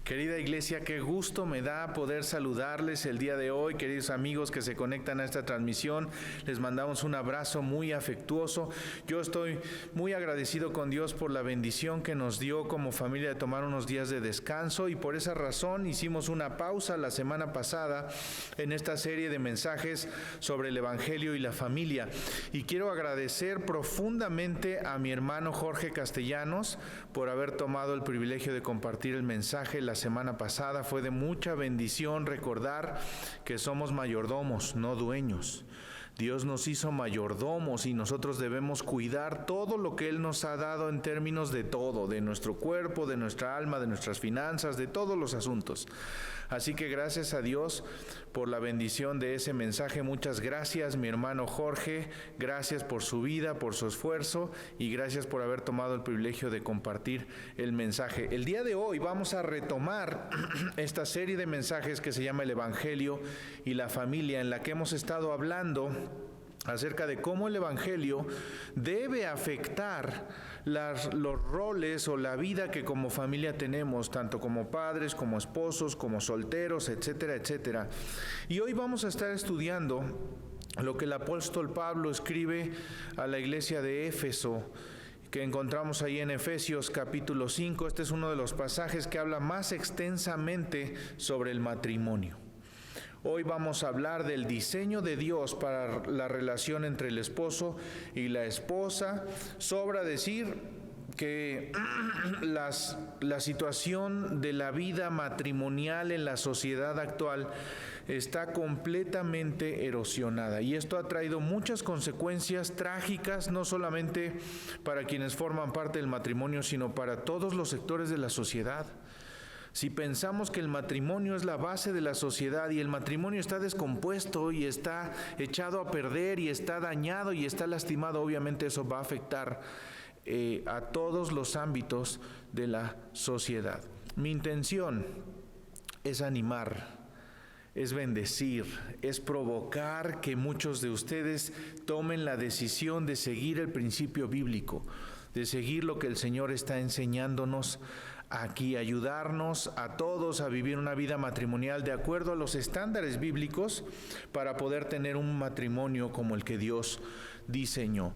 Querida iglesia, qué gusto me da poder saludarles el día de hoy. Queridos amigos que se conectan a esta transmisión, les mandamos un abrazo muy afectuoso. Yo estoy muy agradecido con Dios por la bendición que nos dio como familia de tomar unos días de descanso, y por esa razón hicimos una pausa la semana pasada en esta serie de mensajes sobre el Evangelio y la familia. Y quiero agradecer profundamente a mi hermano Jorge Castellanos por haber tomado el privilegio de compartir el mensaje la semana pasada. Fue de mucha bendición recordar que somos mayordomos, no dueños. Dios nos hizo mayordomos y nosotros debemos cuidar todo lo que Él nos ha dado en términos de todo, de nuestro cuerpo, de nuestra alma, de nuestras finanzas, de todos los asuntos. Así que gracias a Dios por la bendición de ese mensaje. Muchas gracias, mi hermano Jorge. Gracias por su vida, por su esfuerzo, y gracias por haber tomado el privilegio de compartir el mensaje. El día de hoy vamos a retomar esta serie de mensajes que se llama El Evangelio y la Familia, en la que hemos estado hablando acerca de cómo el Evangelio debe afectar los roles o la vida que como familia tenemos, tanto como padres, como esposos, como solteros, etcétera, etcétera. Y hoy vamos a estar estudiando lo que el apóstol Pablo escribe a la iglesia de Éfeso, que encontramos ahí en Efesios capítulo 5. Este es uno de los pasajes que habla más extensamente sobre el matrimonio. Hoy vamos a hablar del diseño de Dios para la relación entre el esposo y la esposa. Sobra decir que la situación de la vida matrimonial en la sociedad actual está completamente erosionada, y esto ha traído muchas consecuencias trágicas, no solamente para quienes forman parte del matrimonio, sino para todos los sectores de la sociedad. Si pensamos que el matrimonio es la base de la sociedad y el matrimonio está descompuesto y está echado a perder y está dañado y está lastimado, obviamente eso va a afectar a todos los ámbitos de la sociedad. Mi intención es animar, es bendecir, es provocar que muchos de ustedes tomen la decisión de seguir el principio bíblico, de seguir lo que el Señor está enseñándonos aquí, ayudarnos a todos a vivir una vida matrimonial de acuerdo a los estándares bíblicos para poder tener un matrimonio como el que Dios diseñó.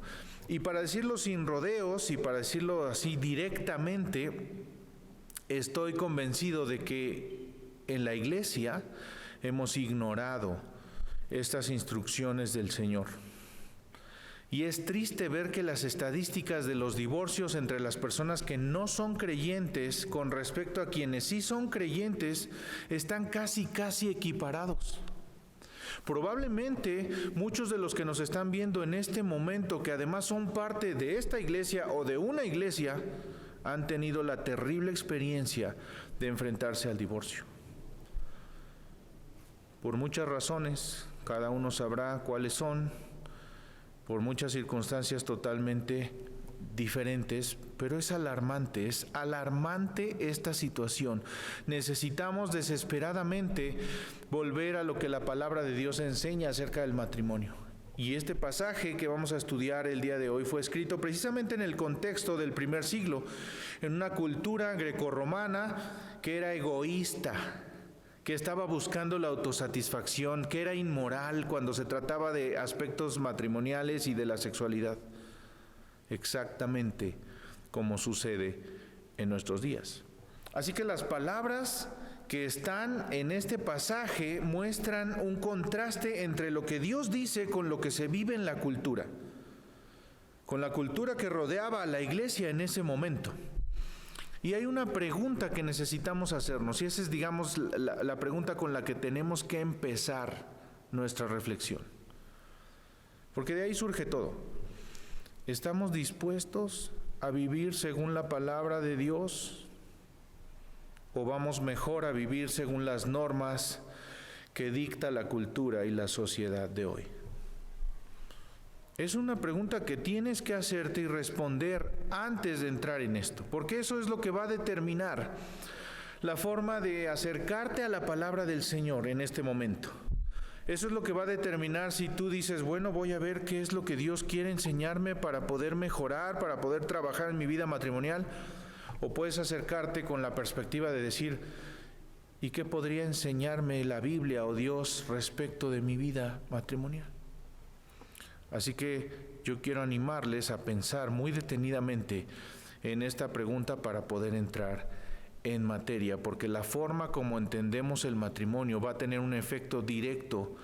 Y para decirlo sin rodeos y para decirlo así directamente, estoy convencido de que en la iglesia hemos ignorado estas instrucciones del Señor. Y es triste ver que las estadísticas de los divorcios entre las personas que no son creyentes con respecto a quienes sí son creyentes están casi equiparados. Probablemente muchos de los que nos están viendo en este momento, que además son parte de esta iglesia o de una iglesia, han tenido la terrible experiencia de enfrentarse al divorcio. Por muchas razones, cada uno sabrá cuáles son, por muchas circunstancias totalmente diferentes, pero es alarmante esta situación. Necesitamos desesperadamente volver a lo que la palabra de Dios enseña acerca del matrimonio. Y este pasaje que vamos a estudiar el día de hoy fue escrito precisamente en el contexto del primer siglo, en una cultura grecorromana que era egoísta, que estaba buscando la autosatisfacción, que era inmoral cuando se trataba de aspectos matrimoniales y de la sexualidad. Exactamente como sucede en nuestros días. Así que las palabras que están en este pasaje muestran un contraste entre lo que Dios dice con lo que se vive en la cultura, con la cultura que rodeaba a la iglesia en ese momento. Y hay una pregunta que necesitamos hacernos, y esa es, digamos, la pregunta con la que tenemos que empezar nuestra reflexión. Porque de ahí surge todo. ¿Estamos dispuestos a vivir según la palabra de Dios? ¿O vamos mejor a vivir según las normas que dicta la cultura y la sociedad de hoy? Es una pregunta que tienes que hacerte y responder antes de entrar en esto, porque eso es lo que va a determinar la forma de acercarte a la palabra del Señor en este momento. Eso es lo que va a determinar si tú dices, bueno, voy a ver qué es lo que Dios quiere enseñarme para poder mejorar, para poder trabajar en mi vida matrimonial, o puedes acercarte con la perspectiva de decir, ¿Y qué podría enseñarme la Biblia o Dios respecto de mi vida matrimonial? Así que yo quiero animarles a pensar muy detenidamente en esta pregunta para poder entrar en materia, porque la forma como entendemos el matrimonio va a tener un efecto directo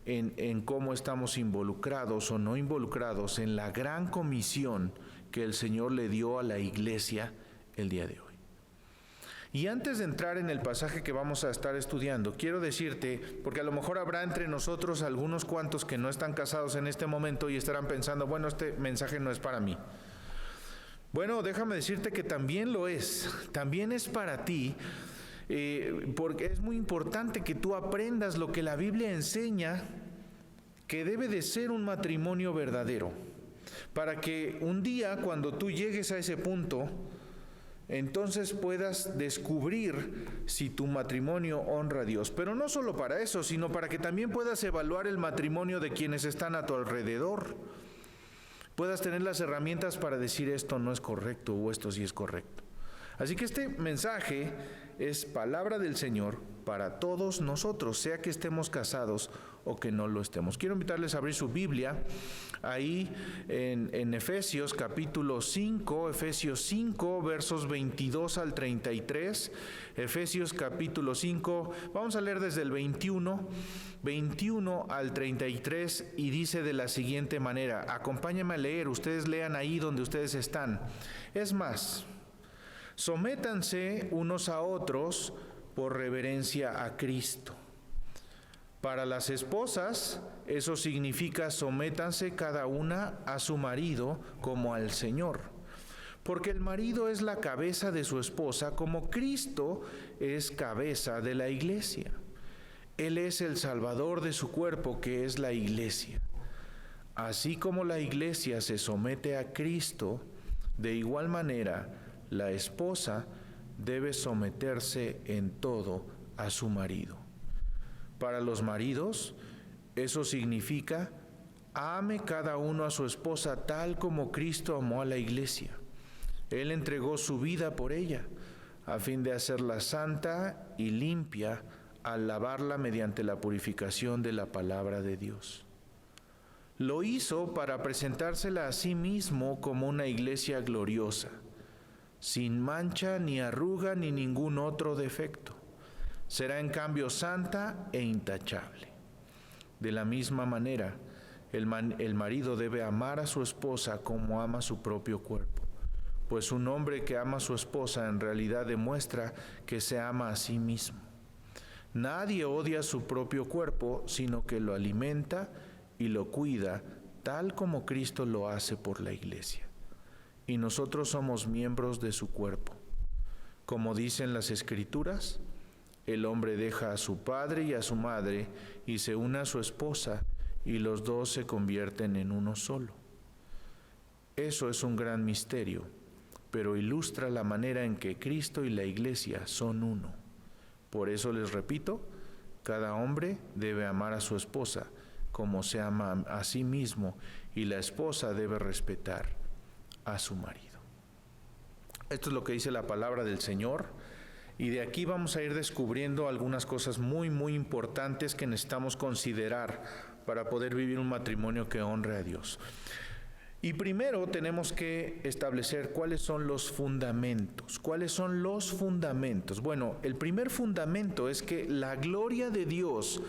en cómo estamos involucrados o no involucrados en la gran comisión que el Señor le dio a la iglesia el día de hoy. Y antes de entrar en el pasaje que vamos a estar estudiando, quiero decirte, porque a lo mejor habrá entre nosotros algunos cuantos que no están casados en este momento y estarán pensando, bueno, este mensaje no es para mí. Bueno, déjame decirte que también lo es para ti, porque es muy importante que tú aprendas lo que la Biblia enseña que debe de ser un matrimonio verdadero, para que un día cuando tú llegues a ese punto, entonces puedas descubrir si tu matrimonio honra a Dios. Pero no solo para eso, sino para que también puedas evaluar el matrimonio de quienes están a tu alrededor. Puedas tener las herramientas para decir esto no es correcto o esto sí es correcto. Así que este mensaje es palabra del Señor para todos nosotros, sea que estemos casados o que no lo estemos. Quiero invitarles a abrir su Biblia ahí en Efesios capítulo 5, Efesios 5 versos 22 al 33, Efesios capítulo 5, vamos a leer desde el 21 al 33 y dice de la siguiente manera, acompáñenme a leer, ustedes lean ahí donde ustedes están. Es más, sométanse unos a otros por reverencia a Cristo. Para las esposas, eso significa sométanse cada una a su marido como al Señor. Porque el marido es la cabeza de su esposa, como Cristo es cabeza de la iglesia. Él es el Salvador de su cuerpo, que es la iglesia. Así como la iglesia se somete a Cristo, de igual manera, la esposa debe someterse en todo a su marido. Para los maridos, eso significa, ame cada uno a su esposa tal como Cristo amó a la iglesia. Él entregó su vida por ella, a fin de hacerla santa y limpia al lavarla mediante la purificación de la palabra de Dios. Lo hizo para presentársela a sí mismo como una iglesia gloriosa, sin mancha ni arruga ni ningún otro defecto. Será en cambio santa e intachable. De la misma manera, el marido debe amar a su esposa como ama su propio cuerpo, pues un hombre que ama a su esposa en realidad demuestra que se ama a sí mismo. Nadie odia su propio cuerpo, sino que lo alimenta y lo cuida, tal como Cristo lo hace por la iglesia. Y nosotros somos miembros de su cuerpo. Como dicen las Escrituras, el hombre deja a su padre y a su madre y se une a su esposa, y los dos se convierten en uno solo. Eso es un gran misterio, pero ilustra la manera en que Cristo y la iglesia son uno. Por eso les repito, cada hombre debe amar a su esposa como se ama a sí mismo, y la esposa debe respetar a su marido. Esto es lo que dice la palabra del Señor, y de aquí vamos a ir descubriendo algunas cosas muy, muy importantes que necesitamos considerar para poder vivir un matrimonio que honre a Dios. Y primero tenemos que establecer cuáles son los fundamentos. ¿Cuáles son los fundamentos? Bueno, el primer fundamento es que la gloria de Dios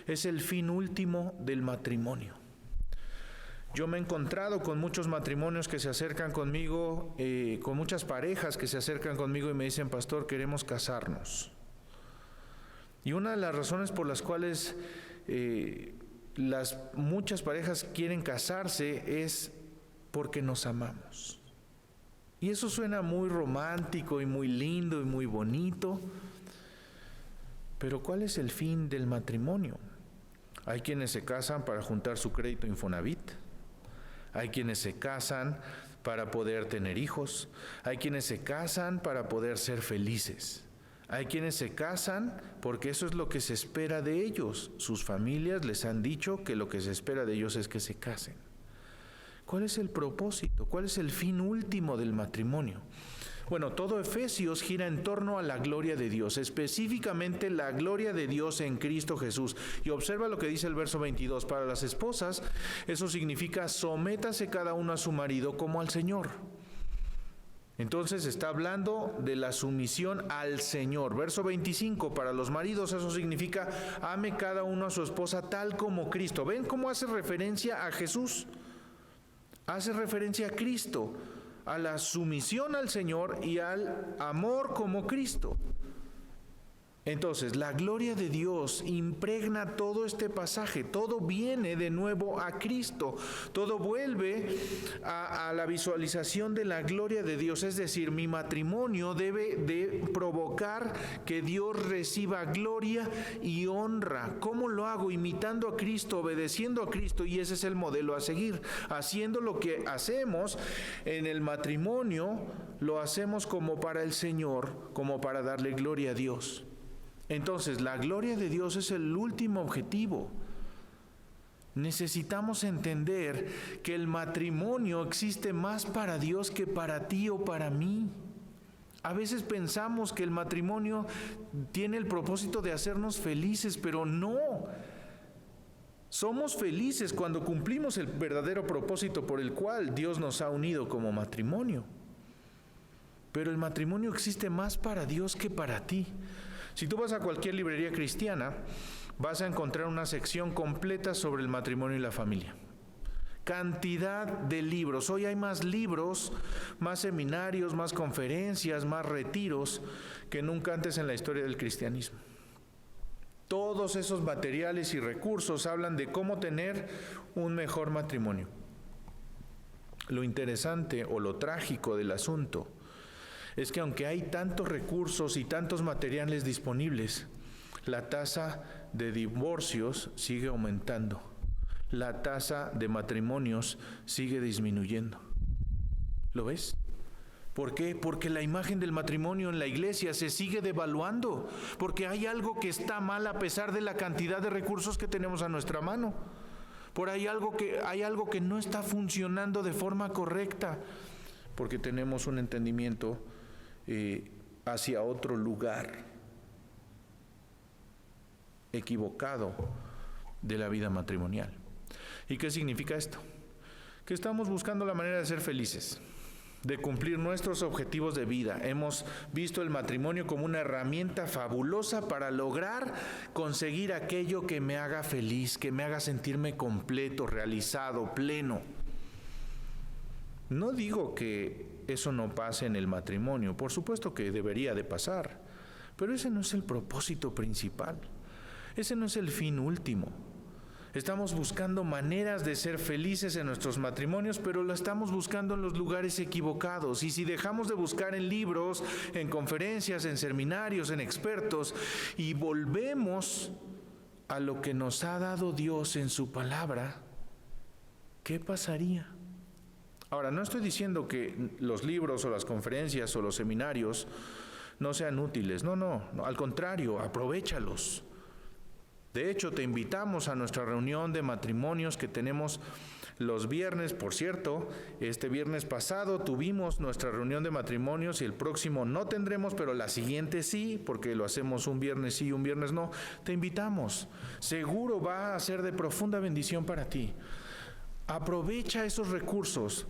es el fin último del matrimonio. Yo me he encontrado con muchos matrimonios que se acercan conmigo, con muchas parejas que se acercan conmigo y me dicen, pastor, queremos casarnos. Y una de las razones por las cuales muchas parejas quieren casarse es porque nos amamos. Y eso suena muy romántico y muy lindo y muy bonito, pero ¿cuál es el fin del matrimonio? Hay quienes se casan para juntar su crédito Infonavit. Hay quienes se casan para poder tener hijos. Hay quienes se casan para poder ser felices. Hay quienes se casan porque eso es lo que se espera de ellos. Sus familias les han dicho que lo que se espera de ellos es que se casen. ¿Cuál es el propósito? ¿Cuál es el fin último del matrimonio? Bueno, todo Efesios gira en torno a la gloria de Dios, específicamente la gloria de Dios en Cristo Jesús. Y observa lo que dice el verso 22. Para las esposas, eso significa: sométase cada uno a su marido como al Señor. Entonces está hablando de la sumisión al Señor. Verso 25, para los maridos eso significa: ame cada uno a su esposa tal como Cristo. ¿Ven cómo hace referencia a Jesús? Hace referencia a Cristo, a la sumisión al Señor y al amor como Cristo. Entonces, la gloria de Dios impregna todo este pasaje. Todo viene de nuevo a Cristo. Todo vuelve a la visualización de la gloria de Dios. Es decir, mi matrimonio debe de provocar que Dios reciba gloria y honra. ¿Cómo lo hago? Imitando a Cristo, obedeciendo a Cristo, y ese es el modelo a seguir. Haciendo lo que hacemos en el matrimonio, lo hacemos como para el Señor, como para darle gloria a Dios. Entonces, la gloria de Dios es el último objetivo. Necesitamos entender que el matrimonio existe más para Dios que para ti o para mí. A veces pensamos que el matrimonio tiene el propósito de hacernos felices, pero no. Somos felices cuando cumplimos el verdadero propósito por el cual Dios nos ha unido como matrimonio. Pero el matrimonio existe más para Dios que para ti. Si tú vas a cualquier librería cristiana, vas a encontrar una sección completa sobre el matrimonio y la familia. Cantidad de libros. Hoy hay más libros, más seminarios, más conferencias, más retiros que nunca antes en la historia del cristianismo. Todos esos materiales y recursos hablan de cómo tener un mejor matrimonio. Lo interesante o lo trágico del asunto es que aunque hay tantos recursos y tantos materiales disponibles, la tasa de divorcios sigue aumentando. La tasa de matrimonios sigue disminuyendo. ¿Lo ves? ¿Por qué? Porque la imagen del matrimonio en la iglesia se sigue devaluando, porque hay algo que está mal a pesar de la cantidad de recursos que tenemos a nuestra mano. Hay algo que no está funcionando de forma correcta, porque tenemos un entendimiento hacia otro lugar equivocado de la vida matrimonial. ¿Y qué significa esto? Que estamos buscando la manera de ser felices, de cumplir nuestros objetivos de vida. Hemos visto el matrimonio como una herramienta fabulosa para lograr conseguir aquello que me haga feliz, que me haga sentirme completo, realizado, pleno. No digo que eso no pase en el matrimonio, por supuesto que debería de pasar, pero ese no es el propósito principal, ese no es el fin último. Estamos buscando maneras de ser felices en nuestros matrimonios, pero lo estamos buscando en los lugares equivocados. Y si dejamos de buscar en libros, en conferencias, en seminarios, en expertos, y volvemos a lo que nos ha dado Dios en su palabra, ¿qué pasaría? Ahora, no estoy diciendo que los libros o las conferencias o los seminarios no sean útiles. No, al contrario, aprovéchalos. De hecho, te invitamos a nuestra reunión de matrimonios que tenemos los viernes. Por cierto, este viernes pasado tuvimos nuestra reunión de matrimonios y el próximo no tendremos, pero la siguiente sí, porque lo hacemos un viernes sí y un viernes no. Te invitamos. Seguro va a ser de profunda bendición para ti. Aprovecha esos recursos,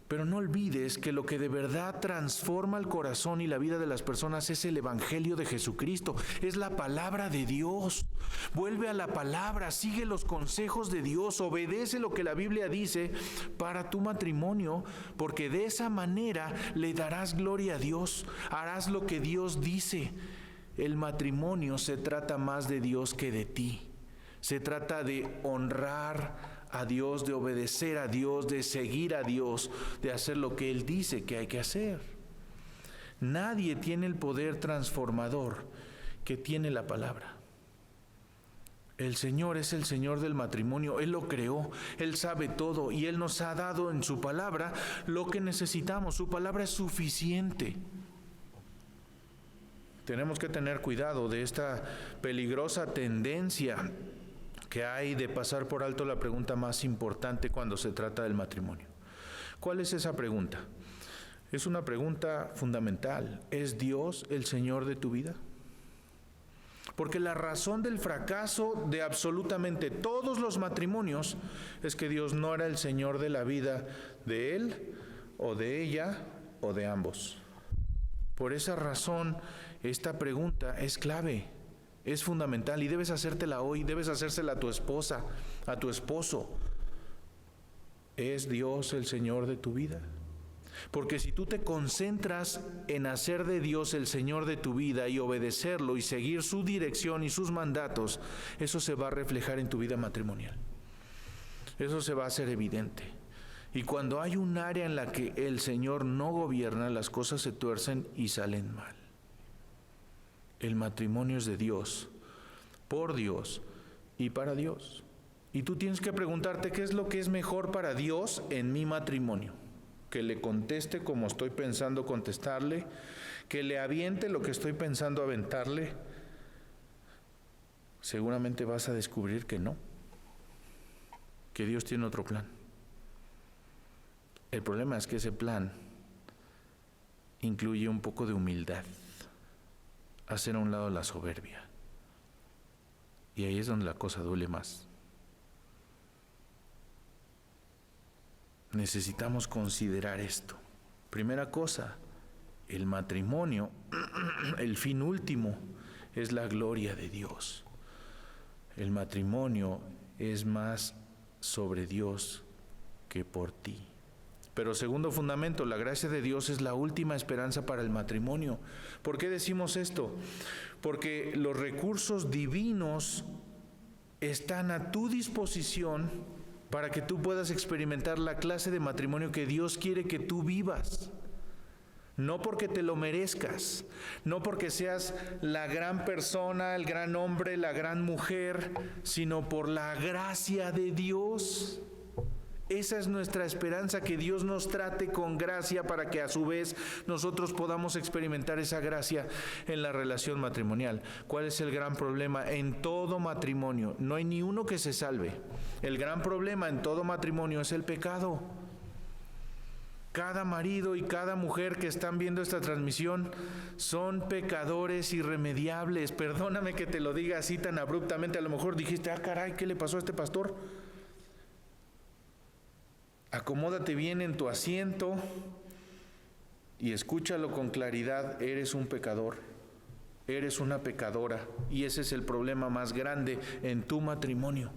pero no olvides que lo que de verdad transforma el corazón y la vida de las personas es el Evangelio de Jesucristo, es la palabra de Dios. Vuelve a la palabra, sigue los consejos de Dios, obedece lo que la Biblia dice para tu matrimonio, porque de esa manera le darás gloria a Dios, harás lo que Dios dice. El matrimonio se trata más de Dios que de ti. Se trata de honrar a Dios, de obedecer a Dios, de seguir a Dios, de hacer lo que Él dice que hay que hacer. Nadie tiene el poder transformador que tiene la palabra. El Señor es el Señor del matrimonio, Él lo creó, Él sabe todo y Él nos ha dado en su palabra lo que necesitamos. Su palabra es suficiente. Tenemos que tener cuidado de esta peligrosa tendencia que hay de pasar por alto la pregunta más importante cuando se trata del matrimonio. ¿Cuál es esa pregunta? Es una pregunta fundamental. ¿Es Dios el Señor de tu vida? Porque la razón del fracaso de absolutamente todos los matrimonios es que Dios no era el Señor de la vida de él o de ella o de ambos. Por esa razón, esta pregunta es clave, es fundamental y debes hacértela hoy, debes hacérsela a tu esposa, a tu esposo. ¿Es Dios el Señor de tu vida? Porque si tú te concentras en hacer de Dios el Señor de tu vida y obedecerlo y seguir su dirección y sus mandatos, eso se va a reflejar en tu vida matrimonial. Eso se va a hacer evidente. Y cuando hay un área en la que el Señor no gobierna, las cosas se tuercen y salen mal. El matrimonio es de Dios, por Dios y para Dios. Y tú tienes que preguntarte qué es lo que es mejor para Dios en mi matrimonio. Que le conteste como estoy pensando contestarle, que le aviente lo que estoy pensando aventarle. Seguramente vas a descubrir que no, que Dios tiene otro plan. El problema es que ese plan incluye un poco de humildad, hacer a un lado la soberbia. Y ahí es donde la cosa duele más. Necesitamos considerar esto. Primera cosa, el matrimonio, el fin último, es la gloria de Dios. El matrimonio es más sobre Dios que por ti. Pero segundo fundamento, la gracia de Dios es la última esperanza para el matrimonio. ¿Por qué decimos esto? Porque los recursos divinos están a tu disposición para que tú puedas experimentar la clase de matrimonio que Dios quiere que tú vivas. No porque te lo merezcas, no porque seas la gran persona, el gran hombre, la gran mujer, sino por la gracia de Dios. Esa es nuestra esperanza, que Dios nos trate con gracia para que a su vez nosotros podamos experimentar esa gracia en la relación matrimonial. ¿Cuál es el gran problema? En todo matrimonio no hay ni uno que se salve. El gran problema en todo matrimonio es el pecado. Cada marido y cada mujer que están viendo esta transmisión son pecadores irremediables. Perdóname que te lo diga así tan abruptamente. A lo mejor dijiste, caray, ¿qué le pasó a este pastor? Acomódate bien en tu asiento y escúchalo con claridad. Eres un pecador, eres una pecadora, y ese es el problema más grande en tu matrimonio.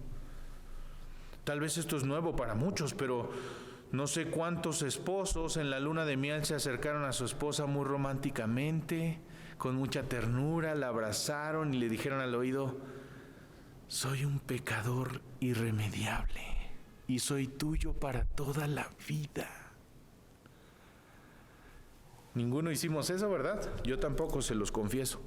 Tal vez esto es nuevo para muchos, pero no sé cuántos esposos en la luna de miel se acercaron a su esposa muy románticamente, con mucha ternura, la abrazaron y le dijeron al oído: soy un pecador irremediable y soy tuyo para toda la vida. Ninguno hicimos eso, ¿verdad? Yo tampoco, se los confieso.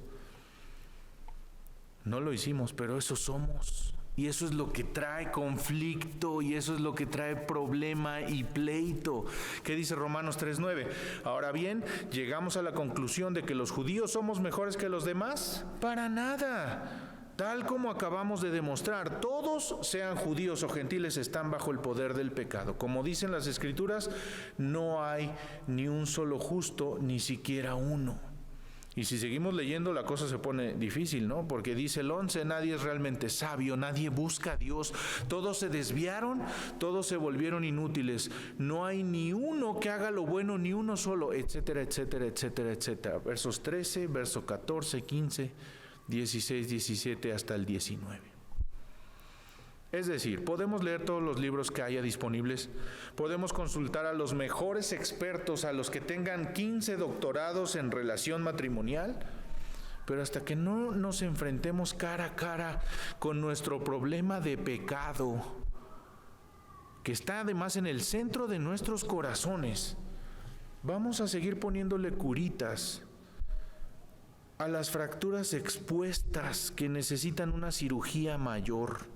No lo hicimos, pero eso somos. Y eso es lo que trae conflicto, y eso es lo que trae problema y pleito. ¿Qué dice Romanos 3:9? Ahora bien, ¿llegamos a la conclusión de que los judíos somos mejores que los demás? Para nada. Tal como acabamos de demostrar, todos, sean judíos o gentiles, están bajo el poder del pecado. Como dicen las Escrituras, no hay ni un solo justo, ni siquiera uno. Y si seguimos leyendo, la cosa se pone difícil, ¿no? Porque dice el 11, nadie es realmente sabio, nadie busca a Dios. Todos se desviaron, todos se volvieron inútiles. No hay ni uno que haga lo bueno, ni uno solo, etcétera, etcétera, etcétera, etcétera. Versos 13, verso 14, 15, 16, 17 hasta el 19. Es decir, podemos leer todos los libros que haya disponibles, podemos consultar a los mejores expertos, a los que tengan 15 doctorados en relación matrimonial, pero hasta que no nos enfrentemos cara a cara con nuestro problema de pecado, que está además en el centro de nuestros corazones, vamos a seguir poniéndole curitas a las fracturas expuestas que necesitan una cirugía mayor.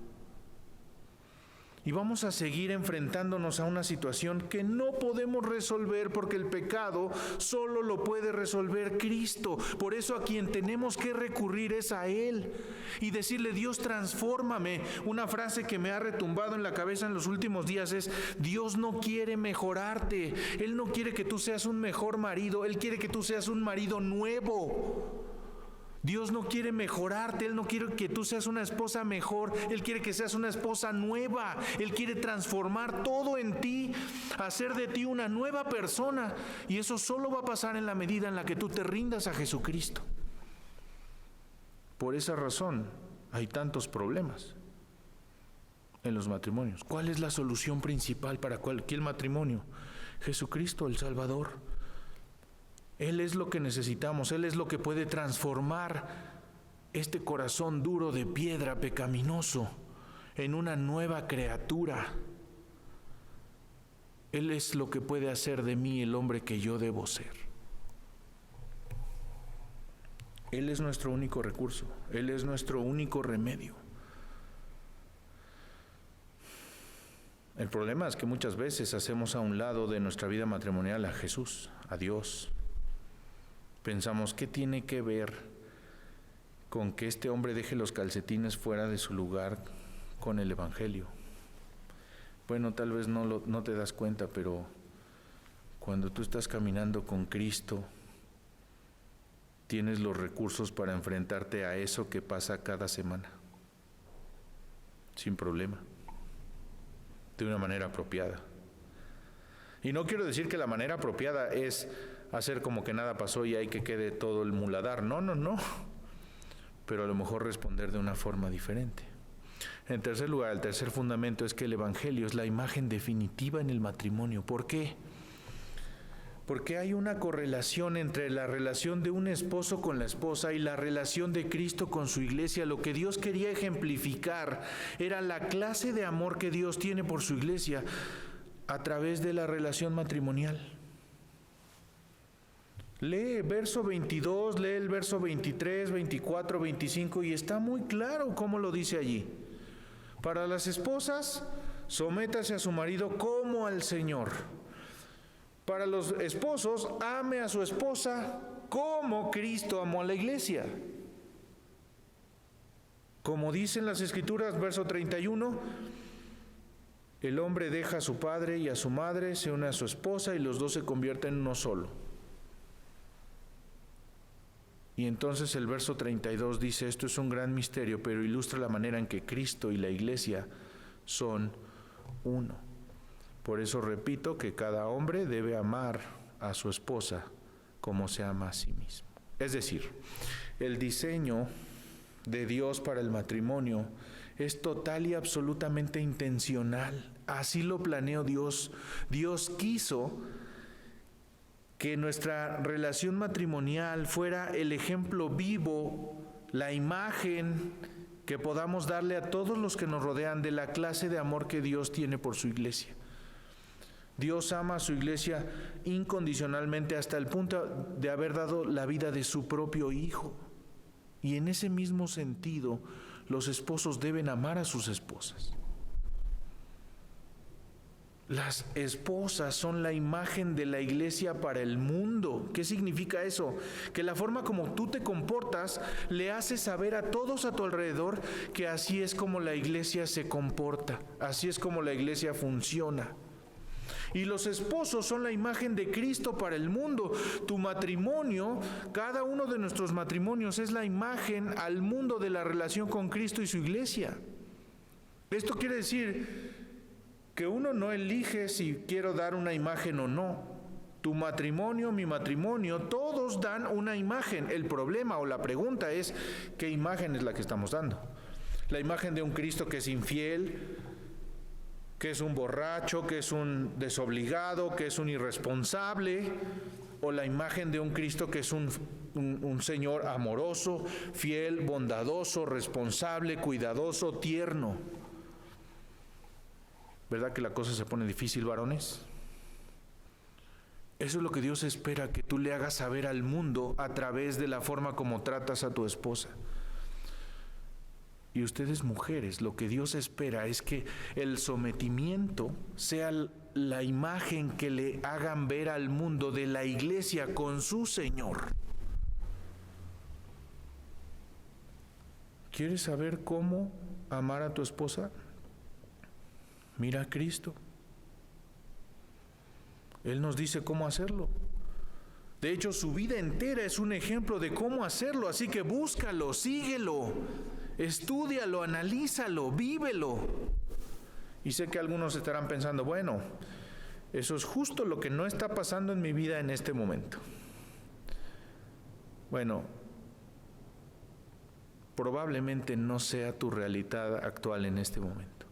Y vamos a seguir enfrentándonos a una situación que no podemos resolver porque el pecado solo lo puede resolver Cristo. Por eso a quien tenemos que recurrir es a Él y decirle: Dios, transfórmame. Una frase que me ha retumbado en la cabeza en los últimos días es: Dios no quiere mejorarte. Él no quiere que tú seas un mejor marido. Él quiere que tú seas un marido nuevo. Dios no quiere mejorarte, Él no quiere que tú seas una esposa mejor, Él quiere que seas una esposa nueva, Él quiere transformar todo en ti, hacer de ti una nueva persona, y eso solo va a pasar en la medida en la que tú te rindas a Jesucristo. Por esa razón hay tantos problemas en los matrimonios. ¿Cuál es la solución principal para cualquier matrimonio? Jesucristo, el Salvador. Él es lo que necesitamos, Él es lo que puede transformar este corazón duro de piedra, pecaminoso, en una nueva criatura. Él es lo que puede hacer de mí el hombre que yo debo ser. Él es nuestro único recurso, Él es nuestro único remedio. El problema es que muchas veces hacemos a un lado de nuestra vida matrimonial a Jesús, a Dios. Pensamos, ¿qué tiene que ver con que este hombre deje los calcetines fuera de su lugar con el Evangelio? Bueno, tal vez no te das cuenta, pero cuando tú estás caminando con Cristo, tienes los recursos para enfrentarte a eso que pasa cada semana, sin problema, de una manera apropiada. Y no quiero decir que la manera apropiada es hacer como que nada pasó y hay que quede todo el muladar. No. Pero a lo mejor responder de una forma diferente. En tercer lugar, el tercer fundamento es que el Evangelio es la imagen definitiva en el matrimonio. ¿Por qué? Porque hay una correlación entre la relación de un esposo con la esposa y la relación de Cristo con su iglesia. Lo que Dios quería ejemplificar era la clase de amor que Dios tiene por su iglesia a través de la relación matrimonial. Lee verso 22, lee el verso 23, 24, 25 y está muy claro cómo lo dice allí. Para las esposas, sométase a su marido como al Señor. Para los esposos, ame a su esposa como Cristo amó a la iglesia. Como dicen las Escrituras, verso 31, el hombre deja a su padre y a su madre, se une a su esposa y los dos se convierten en uno solo. Y entonces el verso 32 dice: esto es un gran misterio, pero ilustra la manera en que Cristo y la iglesia son uno. Por eso repito que cada hombre debe amar a su esposa como se ama a sí mismo. Es decir, el diseño de Dios para el matrimonio es total y absolutamente intencional. Así lo planeó Dios. Dios quiso que nuestra relación matrimonial fuera el ejemplo vivo, la imagen que podamos darle a todos los que nos rodean de la clase de amor que Dios tiene por su iglesia. Dios ama a su iglesia incondicionalmente hasta el punto de haber dado la vida de su propio Hijo. Y en ese mismo sentido, los esposos deben amar a sus esposas. Las esposas son la imagen de la iglesia para el mundo. ¿Qué significa eso? Que la forma como tú te comportas le hace saber a todos a tu alrededor que así es como la iglesia se comporta, así es como la iglesia funciona. Y los esposos son la imagen de Cristo para el mundo. Tu matrimonio, cada uno de nuestros matrimonios es la imagen al mundo de la relación con Cristo y su iglesia. Esto quiere decir que uno no elige si quiero dar una imagen o no. Tu matrimonio, mi matrimonio, todos dan una imagen. El problema o la pregunta es, ¿qué imagen es la que estamos dando? La imagen de un Cristo que es infiel, que es un borracho, que es un desobligado, que es un irresponsable, o la imagen de un Cristo que es un Señor amoroso, fiel, bondadoso, responsable, cuidadoso, tierno. ¿Verdad que la cosa se pone difícil, varones? Eso es lo que Dios espera que tú le hagas saber al mundo a través de la forma como tratas a tu esposa. Y ustedes mujeres, lo que Dios espera es que el sometimiento sea la imagen que le hagan ver al mundo de la iglesia con su Señor. ¿Quieres saber cómo amar a tu esposa? Mira a Cristo. Él nos dice cómo hacerlo. De hecho, su vida entera es un ejemplo de cómo hacerlo, así que búscalo, síguelo, estúdialo, analízalo, vívelo. Y sé que algunos estarán pensando, bueno, eso es justo lo que no está pasando en mi vida en este momento. Bueno, probablemente no sea tu realidad actual en este momento.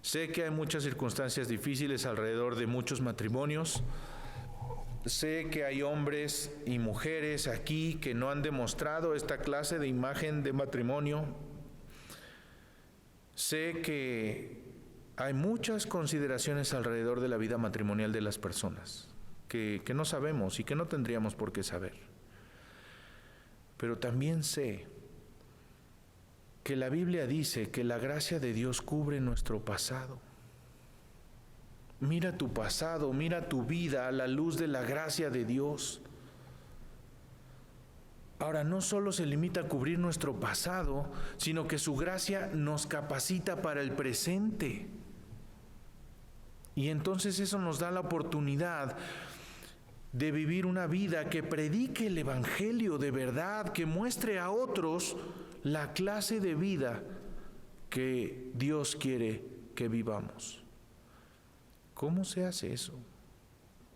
Sé que hay muchas circunstancias difíciles alrededor de muchos matrimonios. Sé que hay hombres y mujeres aquí que no han demostrado esta clase de imagen de matrimonio. Sé que hay muchas consideraciones alrededor de la vida matrimonial de las personas que no sabemos y que no tendríamos por qué saber. Pero también sé que la Biblia dice que la gracia de Dios cubre nuestro pasado. Mira tu pasado, mira tu vida a la luz de la gracia de Dios. Ahora, no solo se limita a cubrir nuestro pasado, sino que su gracia nos capacita para el presente. Y entonces eso nos da la oportunidad de vivir una vida que predique el Evangelio de verdad, que muestre a otros la clase de vida que Dios quiere que vivamos. ¿Cómo se hace eso?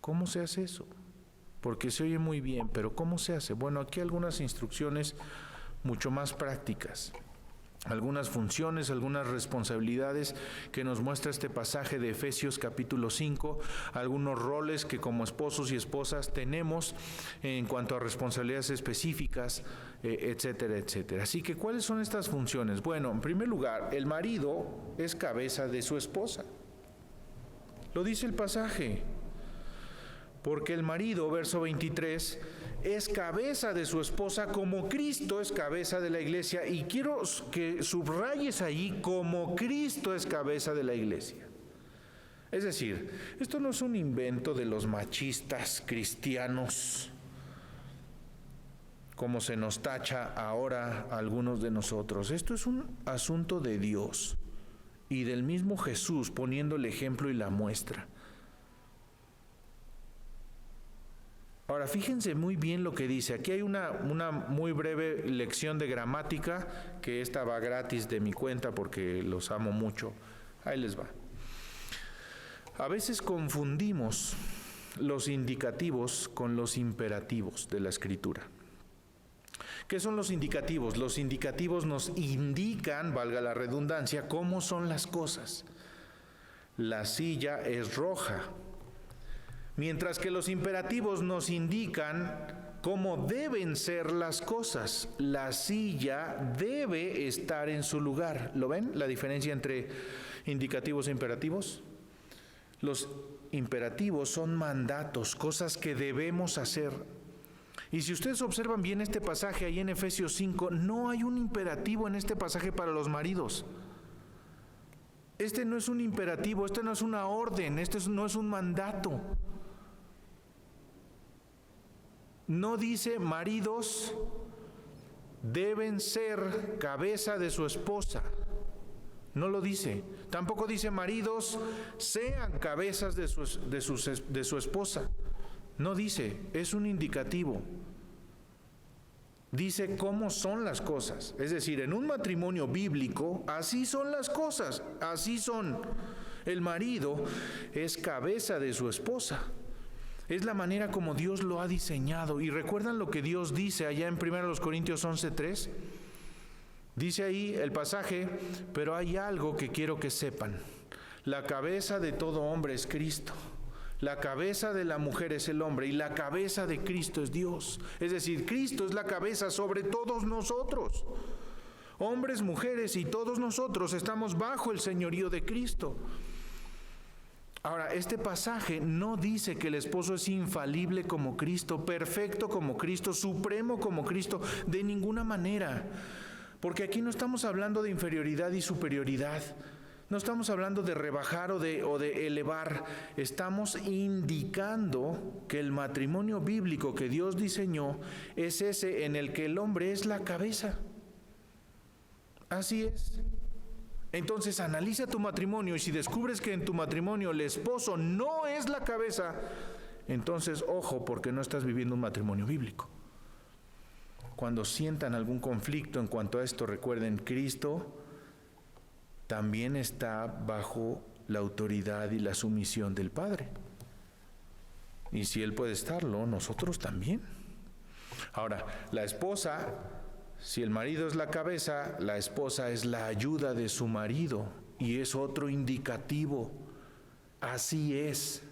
¿Cómo se hace eso? Porque se oye muy bien, pero ¿cómo se hace? Bueno, aquí algunas instrucciones mucho más prácticas, algunas funciones, algunas responsabilidades que nos muestra este pasaje de Efesios capítulo 5, algunos roles que como esposos y esposas tenemos en cuanto a responsabilidades específicas, etcétera, etcétera. Así que, ¿cuáles son estas funciones? Bueno, en primer lugar, el marido es cabeza de su esposa. Lo dice el pasaje, porque el marido, verso 23, es cabeza de su esposa como Cristo es cabeza de la iglesia, y quiero que subrayes allí como Cristo es cabeza de la iglesia. Es decir, esto no es un invento de los machistas cristianos, como se nos tacha ahora a algunos de nosotros. Esto es un asunto de Dios y del mismo Jesús poniendo el ejemplo y la muestra. Ahora, fíjense muy bien lo que dice. Aquí hay una muy breve lección de gramática, que esta va gratis de mi cuenta porque los amo mucho. Ahí les va. A veces confundimos los indicativos con los imperativos de la Escritura. ¿Qué son los indicativos? Los indicativos nos indican, valga la redundancia, cómo son las cosas. La silla es roja, mientras que los imperativos nos indican cómo deben ser las cosas. La silla debe estar en su lugar. ¿Lo ven? La diferencia entre indicativos e imperativos. Los imperativos son mandatos, cosas que debemos hacer. Y si ustedes observan bien este pasaje ahí en Efesios 5, no hay un imperativo en este pasaje para los maridos. Este no es un imperativo, este no es una orden, no es un mandato. No dice maridos deben ser cabeza de su esposa. No lo dice. Tampoco dice maridos sean cabezas de su esposa. No dice, es un indicativo. Dice cómo son las cosas. Es decir, en un matrimonio bíblico, así son las cosas, así son. El marido es cabeza de su esposa. Es la manera como Dios lo ha diseñado. ¿Y recuerdan lo que Dios dice allá en 1 Corintios 11:3? Dice ahí el pasaje, pero hay algo que quiero que sepan. La cabeza de todo hombre es Cristo. La cabeza de la mujer es el hombre y la cabeza de Cristo es Dios. Es decir, Cristo es la cabeza sobre todos nosotros. Hombres, mujeres y todos nosotros estamos bajo el señorío de Cristo. Ahora, este pasaje no dice que el esposo es infalible como Cristo, perfecto como Cristo, supremo como Cristo, de ninguna manera. Porque aquí no estamos hablando de inferioridad y superioridad. No estamos hablando de rebajar o de elevar. Estamos indicando que el matrimonio bíblico que Dios diseñó es ese en el que el hombre es la cabeza. Así es. Entonces analiza tu matrimonio y si descubres que en tu matrimonio el esposo no es la cabeza, entonces ojo, porque no estás viviendo un matrimonio bíblico. Cuando sientan algún conflicto en cuanto a esto, recuerden, Cristo también está bajo la autoridad y la sumisión del Padre. Y si Él puede estarlo, nosotros también. Ahora, la esposa, si el marido es la cabeza, la esposa es la ayuda de su marido y es otro indicativo. Así es.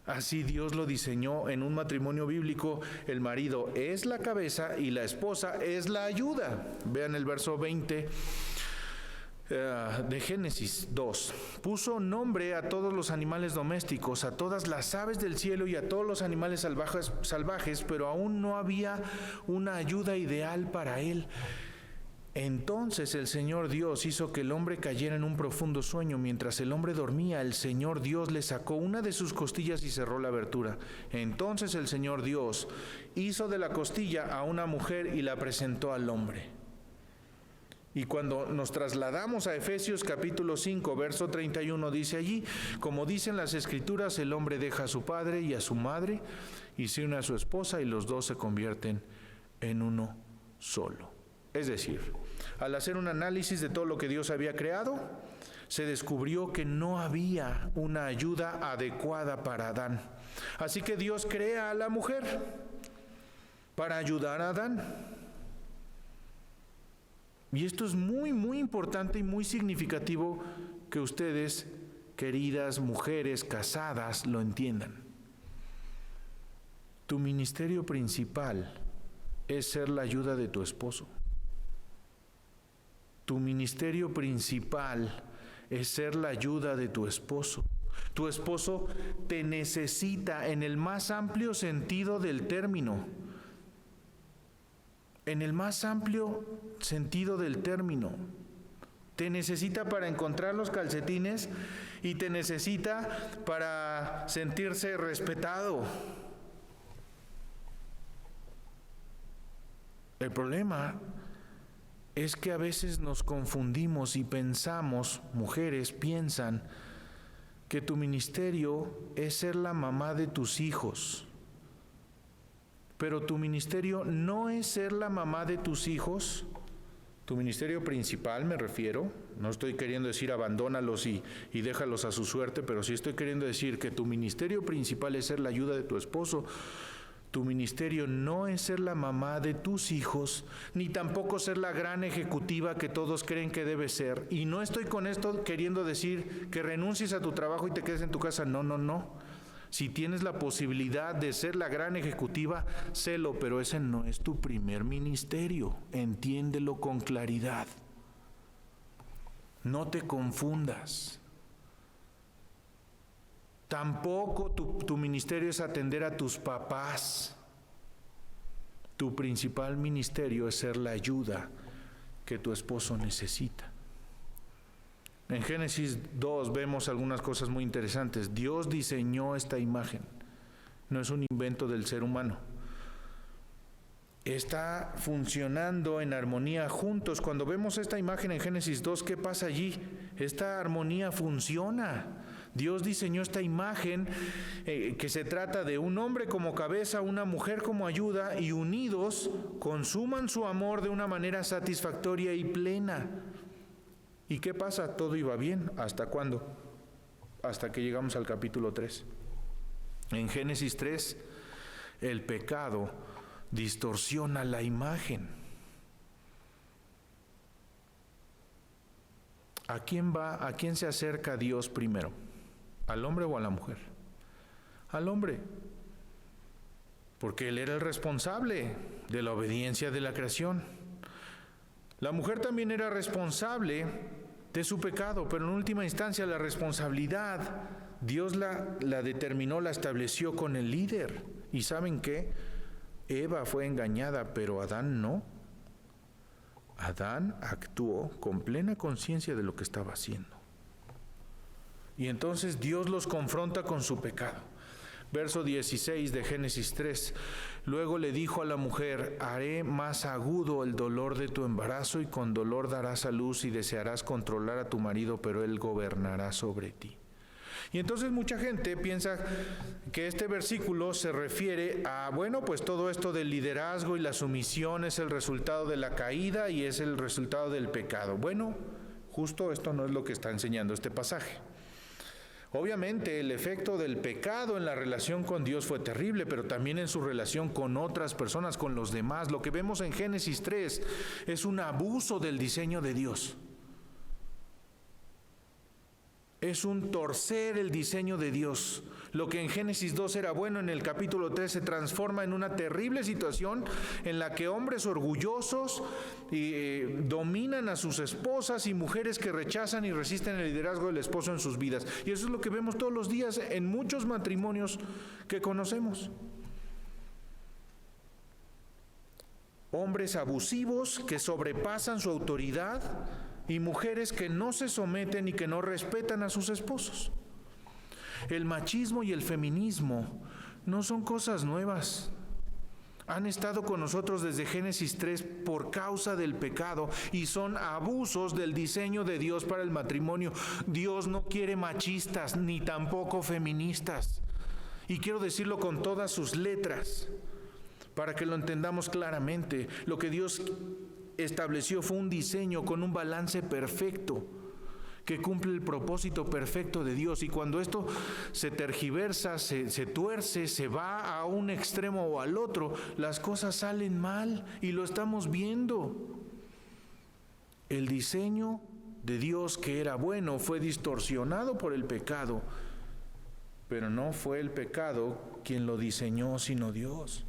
Así Dios lo diseñó en un matrimonio bíblico. El marido es la cabeza y la esposa es la ayuda. Vean el verso 20 de Génesis 2. Puso nombre a todos los animales domésticos, a todas las aves del cielo y a todos los animales salvajes, pero aún no había una ayuda ideal para él. Entonces el Señor Dios hizo que el hombre cayera en un profundo sueño. Mientras el hombre dormía, el Señor Dios le sacó una de sus costillas y cerró la abertura. Entonces el Señor Dios hizo de la costilla a una mujer y la presentó al hombre. Y cuando nos trasladamos a Efesios capítulo 5, verso 31, dice allí, como dicen las Escrituras, el hombre deja a su padre y a su madre y se une a su esposa y los dos se convierten en uno solo. Es decir, al hacer un análisis de todo lo que Dios había creado, se descubrió que no había una ayuda adecuada para Adán. Así que Dios crea a la mujer para ayudar a Adán. Y esto es muy, muy importante y muy significativo que ustedes, queridas mujeres casadas, lo entiendan. Tu ministerio principal es ser la ayuda de tu esposo. Tu ministerio principal es ser la ayuda de tu esposo. Tu esposo te necesita en el más amplio sentido del término. En el más amplio sentido del término. Te necesita para encontrar los calcetines y te necesita para sentirse respetado. El problema es que a veces nos confundimos y pensamos, mujeres piensan, que tu ministerio es ser la mamá de tus hijos. Pero tu ministerio no es ser la mamá de tus hijos. Tu ministerio principal, me refiero, no estoy queriendo decir abandónalos y déjalos a su suerte, pero sí estoy queriendo decir que tu ministerio principal es ser la ayuda de tu esposo. Tu ministerio no es ser la mamá de tus hijos, ni tampoco ser la gran ejecutiva que todos creen que debe ser. Y no estoy con esto queriendo decir que renuncies a tu trabajo y te quedes en tu casa. No. Si tienes la posibilidad de ser la gran ejecutiva, sélo, pero ese no es tu primer ministerio. Entiéndelo con claridad. No te confundas. Tampoco tu ministerio es atender a tus papás. Tu principal ministerio es ser la ayuda que tu esposo necesita. En Génesis 2 vemos algunas cosas muy interesantes. Dios diseñó esta imagen. No es un invento del ser humano. Está funcionando en armonía juntos. Cuando vemos esta imagen en Génesis 2, ¿qué pasa allí? Esta armonía funciona. Dios diseñó esta imagen que se trata de un hombre como cabeza, una mujer como ayuda, y unidos consuman su amor de una manera satisfactoria y plena. ¿Y qué pasa? Todo iba bien. ¿Hasta cuándo? Hasta que llegamos al capítulo 3. En Génesis 3, el pecado distorsiona la imagen. ¿A quién se acerca Dios primero? ¿Al hombre o a la mujer? Al hombre. Porque él era el responsable de la obediencia de la creación. La mujer también era responsable de su pecado, pero en última instancia la responsabilidad Dios la determinó, la estableció con el líder. ¿Y saben qué? Eva fue engañada, pero Adán no. Adán actuó con plena conciencia de lo que estaba haciendo. Y entonces Dios los confronta con su pecado. Verso 16 de Génesis 3. Luego le dijo a la mujer: haré más agudo el dolor de tu embarazo, y con dolor darás a luz y desearás controlar a tu marido, pero él gobernará sobre ti. Y entonces mucha gente piensa que este versículo se refiere a, bueno, pues todo esto del liderazgo y la sumisión es el resultado de la caída y es el resultado del pecado. Bueno, justo esto no es lo que está enseñando este pasaje. Obviamente el efecto del pecado en la relación con Dios fue terrible, pero también en su relación con otras personas, con los demás. Lo que vemos en Génesis 3 es un abuso del diseño de Dios. Es un torcer el diseño de Dios. Lo que en Génesis 2 era bueno, en el capítulo 3 se transforma en una terrible situación en la que hombres orgullosos dominan a sus esposas, y mujeres que rechazan y resisten el liderazgo del esposo en sus vidas. Y eso es lo que vemos todos los días en muchos matrimonios que conocemos. Hombres abusivos que sobrepasan su autoridad, y mujeres que no se someten y que no respetan a sus esposos. El machismo y el feminismo no son cosas nuevas. Han estado con nosotros desde Génesis 3 por causa del pecado, y son abusos del diseño de Dios para el matrimonio. Dios no quiere machistas ni tampoco feministas. Y quiero decirlo con todas sus letras para que lo entendamos claramente. Lo que Dios estableció fue un diseño con un balance perfecto que cumple el propósito perfecto de Dios, y cuando esto se tergiversa, se tuerce, se va a un extremo o al otro, las cosas salen mal, y lo estamos viendo. El diseño de Dios, que era bueno, fue distorsionado por el pecado, pero no fue el pecado quien lo diseñó, sino Dios,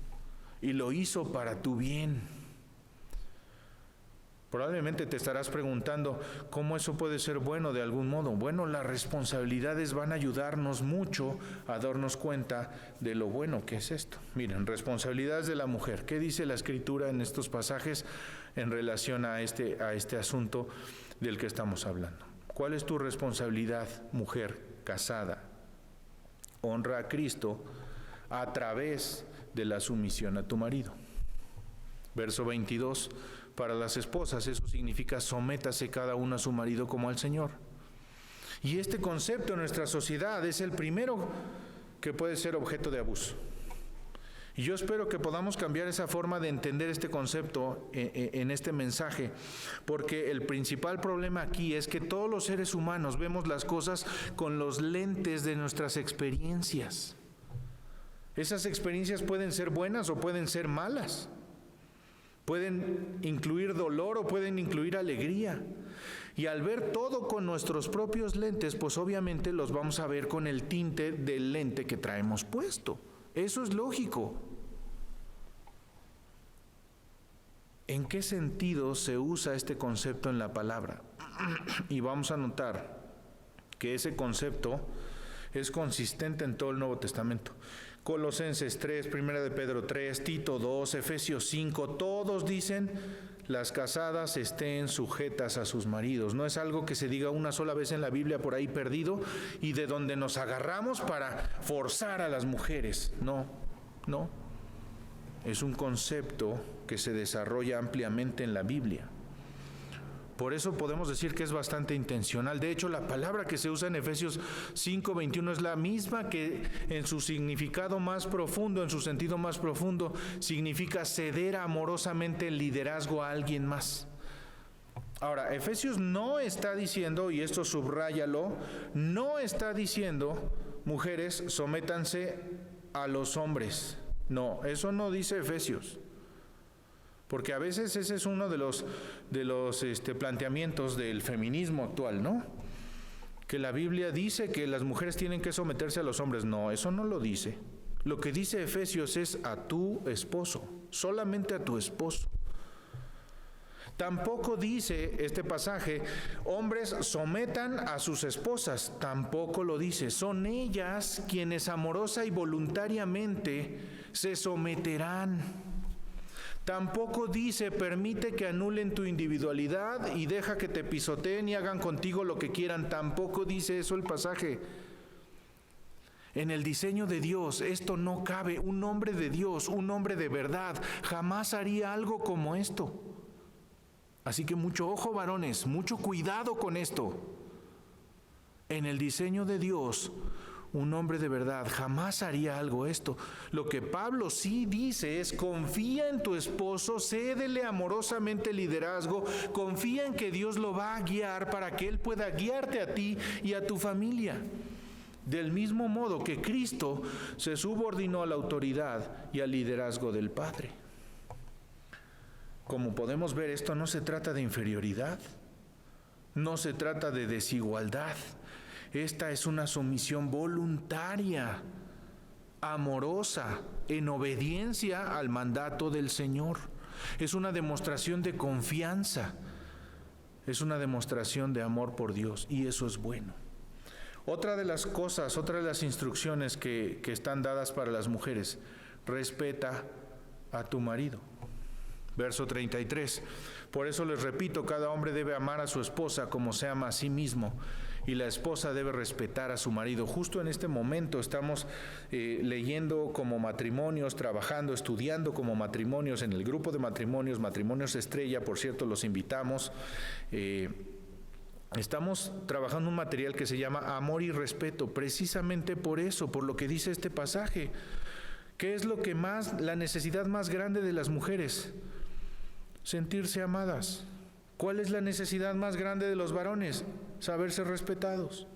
y lo hizo para tu bien. Probablemente te estarás preguntando, ¿cómo eso puede ser bueno de algún modo? Bueno, las responsabilidades van a ayudarnos mucho a darnos cuenta de lo bueno que es esto. Miren, responsabilidades de la mujer. ¿Qué dice la Escritura en estos pasajes en relación a este asunto del que estamos hablando? ¿Cuál es tu responsabilidad, mujer casada? Honra a Cristo a través de la sumisión a tu marido. Verso 22. Para las esposas eso significa: sométase cada uno a su marido como al Señor. Y este concepto en nuestra sociedad es el primero que puede ser objeto de abuso. Y yo espero que podamos cambiar esa forma de entender este concepto en este mensaje, porque el principal problema aquí es que todos los seres humanos vemos las cosas con los lentes de nuestras experiencias. Esas experiencias pueden ser buenas o pueden ser malas. Pueden incluir dolor o pueden incluir alegría. Y al ver todo con nuestros propios lentes, pues obviamente los vamos a ver con el tinte del lente que traemos puesto. Eso es lógico. ¿En qué sentido se usa este concepto en la palabra? Y vamos a notar que ese concepto es consistente en todo el Nuevo Testamento. Colosenses 3, Primera de Pedro 3, Tito 2, Efesios 5, todos dicen: las casadas estén sujetas a sus maridos. No es algo que se diga una sola vez en la Biblia por ahí perdido y de donde nos agarramos para forzar a las mujeres. No. Es un concepto que se desarrolla ampliamente en la Biblia. Por eso podemos decir que es bastante intencional. De hecho, la palabra que se usa en Efesios 5:21 es la misma que en su significado más profundo, en su sentido más profundo, significa ceder amorosamente el liderazgo a alguien más. Ahora, Efesios no está diciendo, y esto subráyalo, no está diciendo: mujeres, sométanse a los hombres. No, eso no dice Efesios. Porque a veces ese es uno de los planteamientos del feminismo actual, ¿no? Que la Biblia dice que las mujeres tienen que someterse a los hombres. No, eso no lo dice. Lo que dice Efesios es a tu esposo, solamente a tu esposo. Tampoco dice este pasaje: hombres, sometan a sus esposas. Tampoco lo dice. Son ellas quienes amorosa y voluntariamente se someterán. Tampoco dice, permite que anulen tu individualidad y deja que te pisoteen y hagan contigo lo que quieran. Tampoco dice eso el pasaje. En el diseño de Dios esto no cabe. Un hombre de Dios, un hombre de verdad, jamás haría algo como esto. Así que mucho ojo, varones, mucho cuidado con esto. En el diseño de Dios, un hombre de verdad jamás haría algo esto. Lo que Pablo sí dice es: confía en tu esposo, cédele amorosamente el liderazgo, confía en que Dios lo va a guiar para que Él pueda guiarte a ti y a tu familia. Del mismo modo que Cristo se subordinó a la autoridad y al liderazgo del Padre. Como podemos ver, esto no se trata de inferioridad, no se trata de desigualdad. Esta es una sumisión voluntaria, amorosa, en obediencia al mandato del Señor. Es una demostración de confianza, es una demostración de amor por Dios, y eso es bueno. Otra de las cosas, otra de las instrucciones que están dadas para las mujeres: respeta a tu marido. Verso 33. Por eso les repito, cada hombre debe amar a su esposa como se ama a sí mismo, y la esposa debe respetar a su marido. Justo en este momento estamos leyendo como matrimonios, trabajando, estudiando como matrimonios en el grupo de matrimonios, Matrimonios Estrella, por cierto, los invitamos. Estamos trabajando un material que se llama Amor y Respeto, precisamente por eso, por lo que dice este pasaje. ¿Qué es lo que más, la necesidad más grande de las mujeres? Sentirse amadas. ¿Cuál es la necesidad más grande de los varones? Saberse respetados.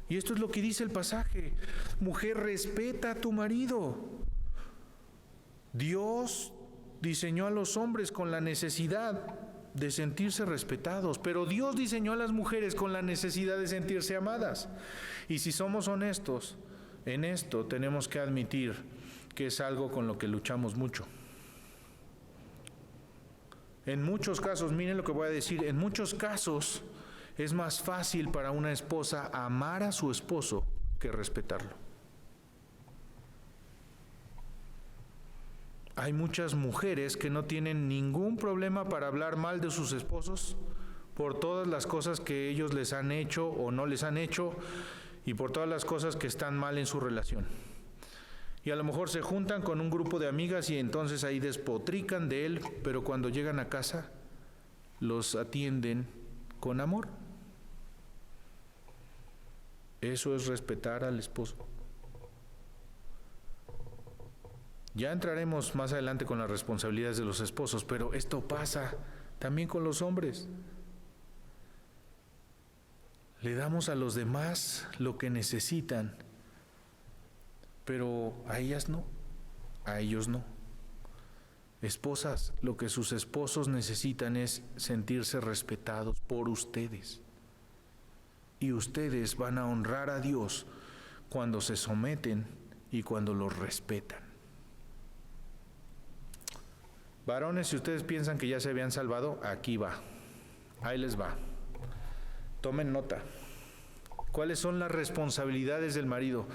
Y esto es lo que dice el pasaje: mujer, respeta a tu marido. Dios diseñó a los hombres con la necesidad de sentirse respetados, pero Dios diseñó a las mujeres con la necesidad de sentirse amadas. Y si somos honestos en esto, tenemos que admitir que es algo con lo que luchamos mucho. En muchos casos, miren lo que voy a decir, en muchos casos es más fácil para una esposa amar a su esposo que respetarlo. Hay muchas mujeres que no tienen ningún problema para hablar mal de sus esposos por todas las cosas que ellos les han hecho o no les han hecho, y por todas las cosas que están mal en su relación. Y a lo mejor se juntan con un grupo de amigas y entonces ahí despotrican de él, pero cuando llegan a casa los atienden con amor. Eso es respetar al esposo. Ya entraremos más adelante con las responsabilidades de los esposos, pero esto pasa también con los hombres. Le damos a los demás lo que necesitan, pero a ellas no, a ellos no. Esposas, lo que sus esposos necesitan es sentirse respetados por ustedes. Y ustedes van a honrar a Dios cuando se someten y cuando los respetan. Varones, si ustedes piensan que ya se habían salvado, aquí va. Ahí les va. Tomen nota. ¿Cuáles son las responsabilidades del marido?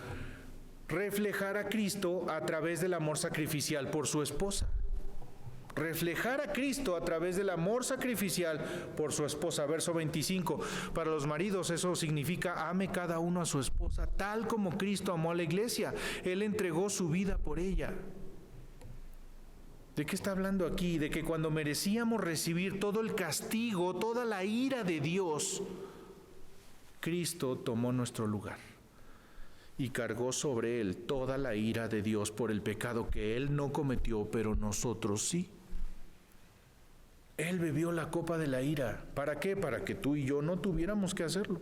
Reflejar a Cristo a través del amor sacrificial por su esposa. Reflejar a Cristo a través del amor sacrificial por su esposa. Verso 25. Para los maridos eso significa: ame cada uno a su esposa tal como Cristo amó a la iglesia. Él entregó su vida por ella. ¿De qué está hablando aquí? De que cuando merecíamos recibir todo el castigo, toda la ira de Dios, Cristo tomó nuestro lugar y cargó sobre Él toda la ira de Dios por el pecado que Él no cometió, pero nosotros sí. Él bebió la copa de la ira. ¿Para qué? Para que tú y yo no tuviéramos que hacerlo.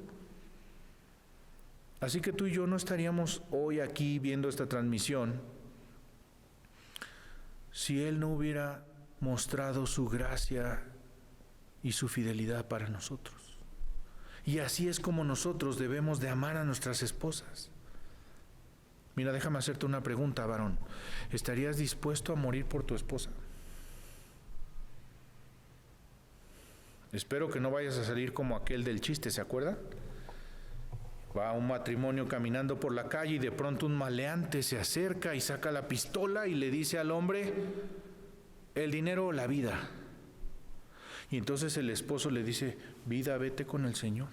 Así que tú y yo no estaríamos hoy aquí viendo esta transmisión si Él no hubiera mostrado su gracia y su fidelidad para nosotros. Y así es como nosotros debemos de amar a nuestras esposas. Mira, déjame hacerte una pregunta, varón. ¿Estarías dispuesto a morir por tu esposa? Espero que no vayas a salir como aquel del chiste, ¿se acuerdan? Va a un matrimonio caminando por la calle y de pronto un maleante se acerca y saca la pistola y le dice al hombre: ¿El dinero o la vida? Y entonces el esposo le dice, vida, vete con el Señor.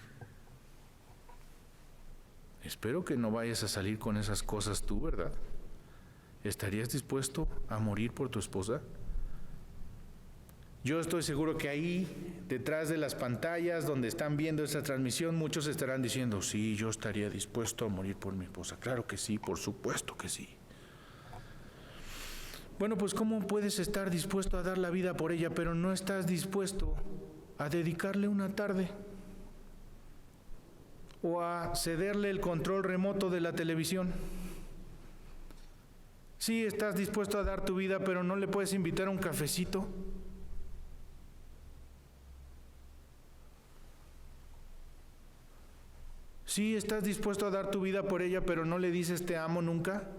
Espero que no vayas a salir con esas cosas tú, ¿verdad? ¿Estarías dispuesto a morir por tu esposa? Yo estoy seguro que ahí, detrás de las pantallas donde están viendo esta transmisión, muchos estarán diciendo, sí, yo estaría dispuesto a morir por mi esposa. Claro que sí, por supuesto que sí. Bueno, pues ¿cómo puedes estar dispuesto a dar la vida por ella, pero no estás dispuesto a dedicarle una tarde? ¿O a cederle el control remoto de la televisión? Sí, estás dispuesto a dar tu vida, pero no le puedes invitar a un cafecito. Sí, estás dispuesto a dar tu vida por ella, pero no le dices te amo nunca.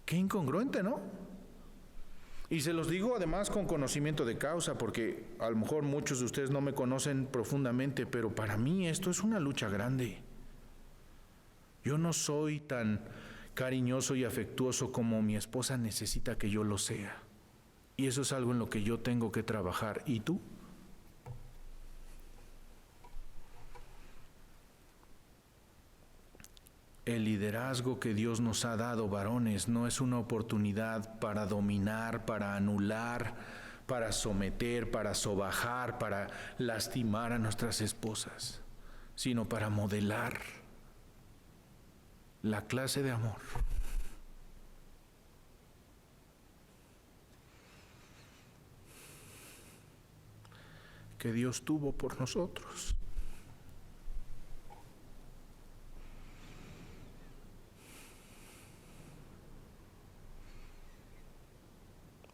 Qué incongruente, ¿no? Y se los digo además con conocimiento de causa, porque a lo mejor muchos de ustedes no me conocen profundamente, pero para mí esto es una lucha grande. Yo no soy tan cariñoso y afectuoso como mi esposa necesita que yo lo sea. Y eso es algo en lo que yo tengo que trabajar. ¿Y tú? El liderazgo que Dios nos ha dado, varones, no es una oportunidad para dominar, para anular, para someter, para sobajar, para lastimar a nuestras esposas, sino para modelar la clase de amor que Dios tuvo por nosotros.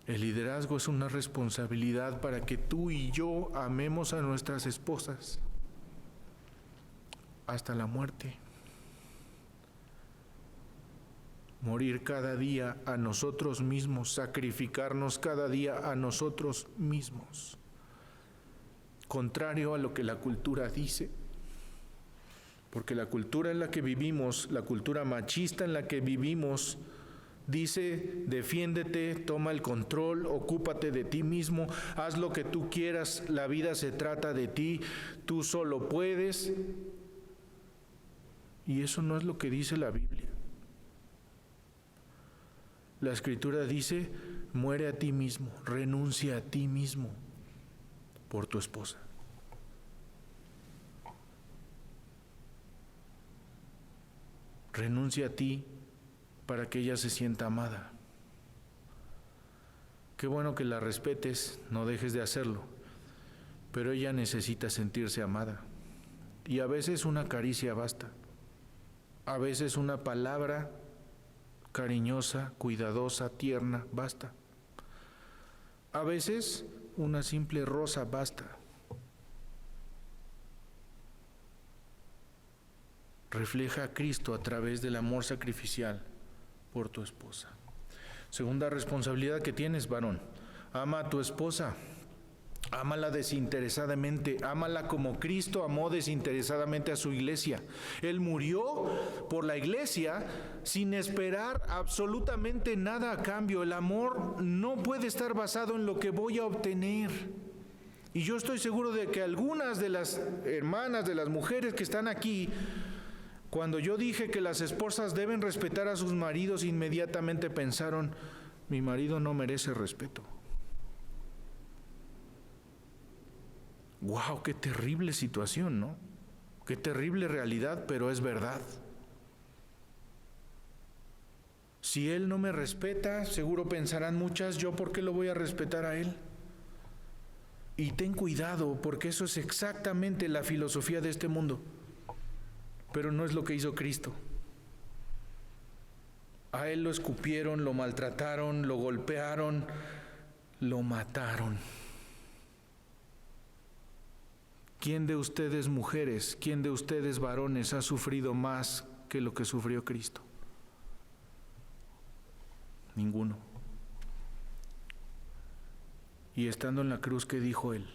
El liderazgo es una responsabilidad para que tú y yo amemos a nuestras esposas hasta la muerte. Morir cada día a nosotros mismos, sacrificarnos cada día a nosotros mismos. Contrario a lo que la cultura dice, porque la cultura en la que vivimos, la cultura machista en la que vivimos, dice, defiéndete, toma el control, ocúpate de ti mismo, haz lo que tú quieras, la vida se trata de ti, tú solo puedes. Y eso no es lo que dice la Biblia. La Escritura dice, muere a ti mismo, renuncia a ti mismo por tu esposa. Renuncia a ti para que ella se sienta amada. Qué bueno que la respetes, no dejes de hacerlo, pero ella necesita sentirse amada. Y a veces una caricia basta, a veces una palabra cariñosa, cuidadosa, tierna, basta. A veces una simple rosa basta. Refleja a Cristo a través del amor sacrificial por tu esposa. Segunda responsabilidad que tienes, varón, ama a tu esposa, ámala desinteresadamente, ámala como Cristo amó desinteresadamente a su iglesia. Él murió por la iglesia sin esperar absolutamente nada a cambio. El amor no puede estar basado en lo que voy a obtener. Y yo estoy seguro de que algunas de las hermanas, de las mujeres que están aquí, cuando yo dije que las esposas deben respetar a sus maridos, inmediatamente pensaron, mi marido no merece respeto. ¡Wow! ¡Qué terrible situación!, ¿no? ¡Qué terrible realidad!, pero es verdad. Si él no me respeta, seguro pensarán muchas, ¿yo por qué lo voy a respetar a él? Y ten cuidado, porque eso es exactamente la filosofía de este mundo. Pero no es lo que hizo Cristo. A él lo escupieron, lo maltrataron, lo golpearon, lo mataron. ¿Quién de ustedes mujeres, quién de ustedes varones ha sufrido más que lo que sufrió Cristo? Ninguno. Y estando en la cruz, ¿qué dijo él?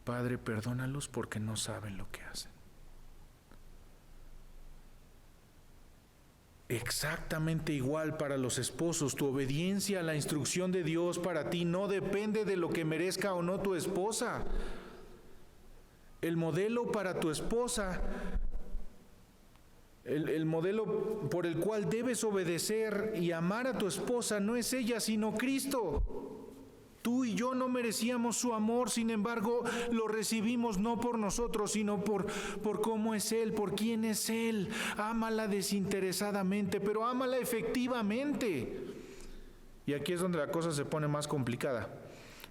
Padre, perdónalos porque no saben lo que hacen. exactamente igual para los esposos. Tu obediencia a la instrucción de Dios para ti no depende de lo que merezca o no tu esposa. El modelo para tu esposa, el modelo por el cual debes obedecer y amar a tu esposa no es ella, sino Cristo. Tú y yo no merecíamos su amor, sin embargo, lo recibimos no por nosotros, sino por cómo es Él, por quién es Él. Ámala desinteresadamente, pero ámala efectivamente. Y aquí es donde la cosa se pone más complicada.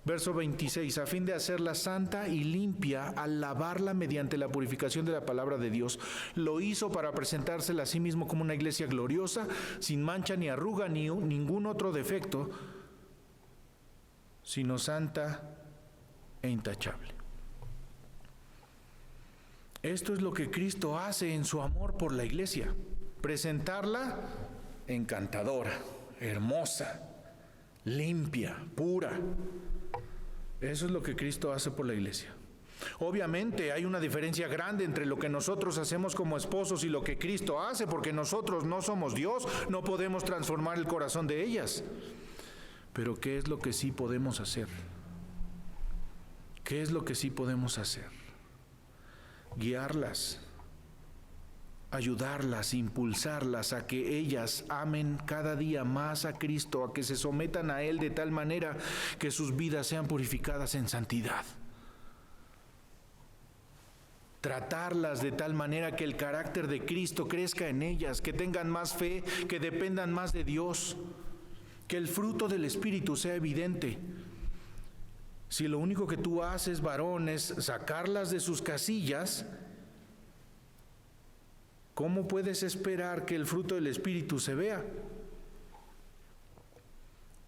Verso 26, a fin de hacerla santa y limpia, al lavarla mediante la purificación de la palabra de Dios, lo hizo para presentársela a sí mismo como una iglesia gloriosa, sin mancha ni arruga ni ningún otro defecto, sino santa e intachable. Esto es lo que Cristo hace en su amor por la iglesia, presentarla encantadora, hermosa, limpia, pura. Eso es lo que Cristo hace por la iglesia. Obviamente hay una diferencia grande entre lo que nosotros hacemos como esposos y lo que Cristo hace, porque nosotros no somos Dios, no podemos transformar el corazón de ellas. Pero ¿qué es lo que sí podemos hacer? ¿Qué es lo que sí podemos hacer? Guiarlas, ayudarlas, impulsarlas a que ellas amen cada día más a Cristo, a que se sometan a Él de tal manera que sus vidas sean purificadas en santidad. Tratarlas de tal manera que el carácter de Cristo crezca en ellas, que tengan más fe, que dependan más de Dios, que el fruto del Espíritu sea evidente. Si lo único que tú haces, varón, es sacarlas de sus casillas, ¿cómo puedes esperar que el fruto del Espíritu se vea?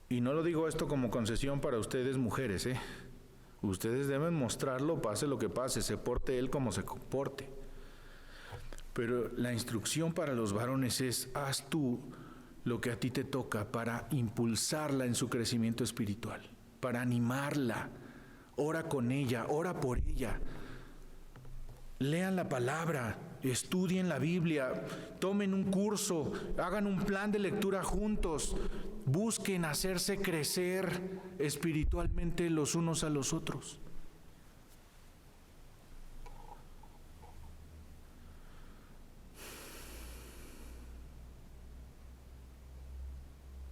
Y no lo digo esto como concesión para ustedes mujeres, Ustedes deben mostrarlo, pase lo que pase, se porte él como se comporte. Pero la instrucción para los varones es: haz tú lo que a ti te toca para impulsarla en su crecimiento espiritual, para animarla. Ora con ella, ora por ella. Lean la palabra, estudien la Biblia, tomen un curso, hagan un plan de lectura juntos, busquen hacerse crecer espiritualmente los unos a los otros.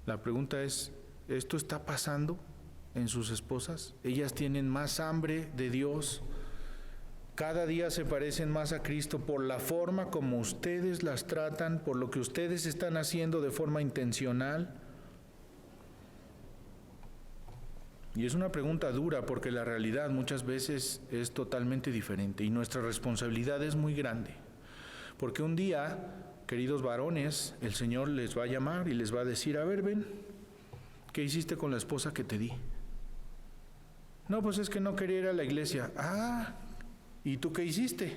La pregunta es, ¿esto está pasando en sus esposas? Ellas tienen más hambre de Dios, cada día se parecen más a Cristo por la forma como ustedes las tratan, por lo que ustedes están haciendo de forma intencional. Y es una pregunta dura porque la realidad muchas veces es totalmente diferente y nuestra responsabilidad es muy grande. Porque un día, queridos varones, el Señor les va a llamar y les va a decir: a ver, ven, ¿qué hiciste con la esposa que te di? No, pues es que no quería ir a la iglesia. Ah, ¿y tú qué hiciste?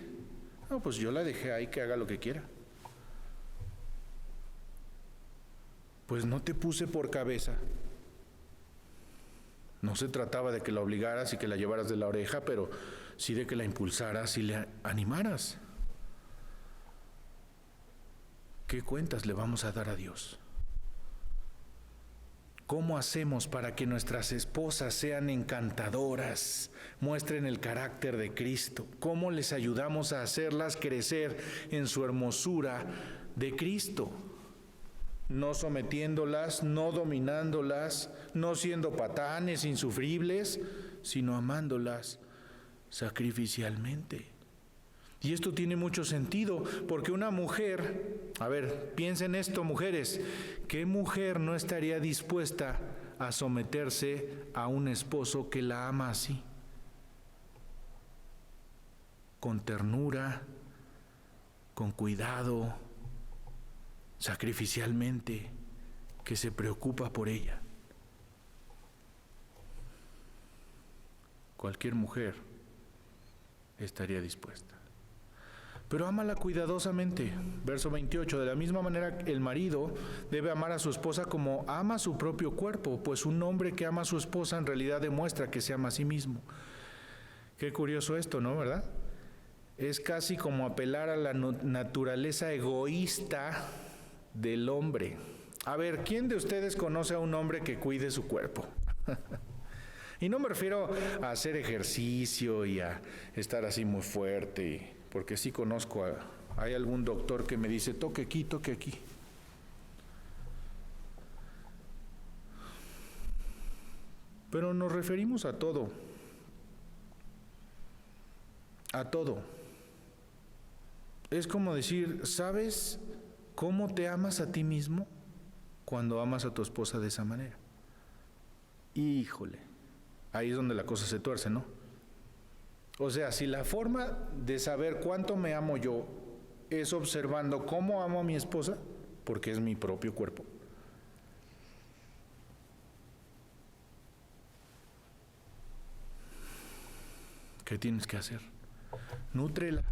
No, pues yo la dejé ahí que haga lo que quiera. Pues no te puse por cabeza. No se trataba de que la obligaras y que la llevaras de la oreja, pero sí de que la impulsaras y le animaras. ¿Qué cuentas le vamos a dar a Dios? ¿Cómo hacemos para que nuestras esposas sean encantadoras, muestren el carácter de Cristo? ¿Cómo les ayudamos a hacerlas crecer en su hermosura de Cristo? No sometiéndolas, no dominándolas, no siendo patanes insufribles, sino amándolas sacrificialmente. Y esto tiene mucho sentido, porque una mujer, a ver, piensen esto, mujeres, ¿qué mujer no estaría dispuesta a someterse a un esposo que la ama así? Con ternura, con cuidado, sacrificialmente, que se preocupa por ella. Cualquier mujer estaría dispuesta. Pero ámala cuidadosamente. Verso 28, de la misma manera el marido debe amar a su esposa como ama su propio cuerpo, pues un hombre que ama a su esposa en realidad demuestra que se ama a sí mismo. Qué curioso esto, ¿no? ¿Verdad? Es casi como apelar a la naturaleza egoísta del hombre. A ver, ¿quién de ustedes conoce a un hombre que cuide su cuerpo? Y no me refiero a hacer ejercicio y a estar así muy fuerte, porque sí conozco hay algún doctor que me dice, toque aquí, toque aquí. Pero nos referimos a todo. A todo. Es como decir, ¿sabes cómo te amas a ti mismo cuando amas a tu esposa de esa manera? Híjole, ahí es donde la cosa se tuerce, ¿no? O sea, si la forma de saber cuánto me amo yo es observando cómo amo a mi esposa, porque es mi propio cuerpo, ¿qué tienes que hacer? Nútrela.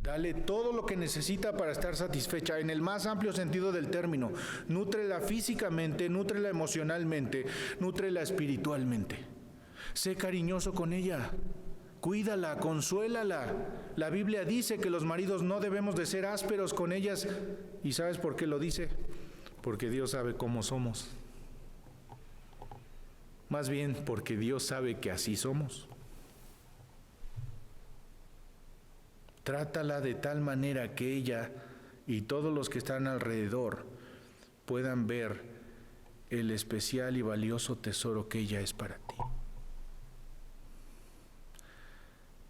Dale todo lo que necesita para estar satisfecha, en el más amplio sentido del término. Nútrela físicamente, nútrela emocionalmente, nútrela espiritualmente. Sé cariñoso con ella, cuídala, consuélala. La Biblia dice que los maridos no debemos de ser ásperos con ellas. ¿Y sabes por qué lo dice? Porque Dios sabe cómo somos. Más bien porque Dios sabe que así somos. Trátala de tal manera que ella y todos los que están alrededor puedan ver el especial y valioso tesoro que ella es para ti.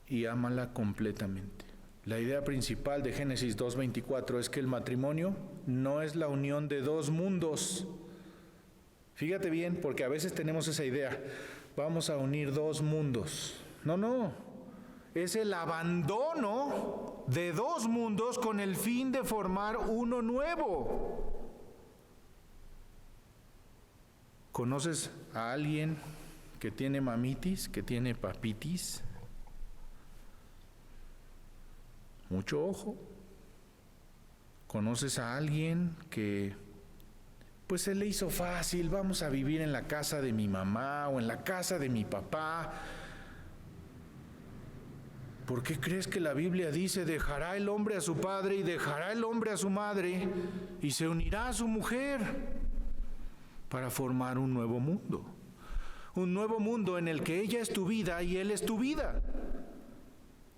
Y ámala completamente. La idea principal de Génesis 2:24 es que el matrimonio no es la unión de dos mundos. Fíjate bien, porque a veces tenemos esa idea, vamos a unir dos mundos. No. Es el abandono de dos mundos con el fin de formar uno nuevo. ¿Conoces a alguien que tiene mamitis, que tiene papitis? Mucho ojo. ¿Conoces a alguien que pues se le hizo fácil, vamos a vivir en la casa de mi mamá o en la casa de mi papá? ¿Por qué crees que la Biblia dice, dejará el hombre a su padre y dejará el hombre a su madre y se unirá a su mujer para formar un nuevo mundo? Un nuevo mundo en el que ella es tu vida y él es tu vida.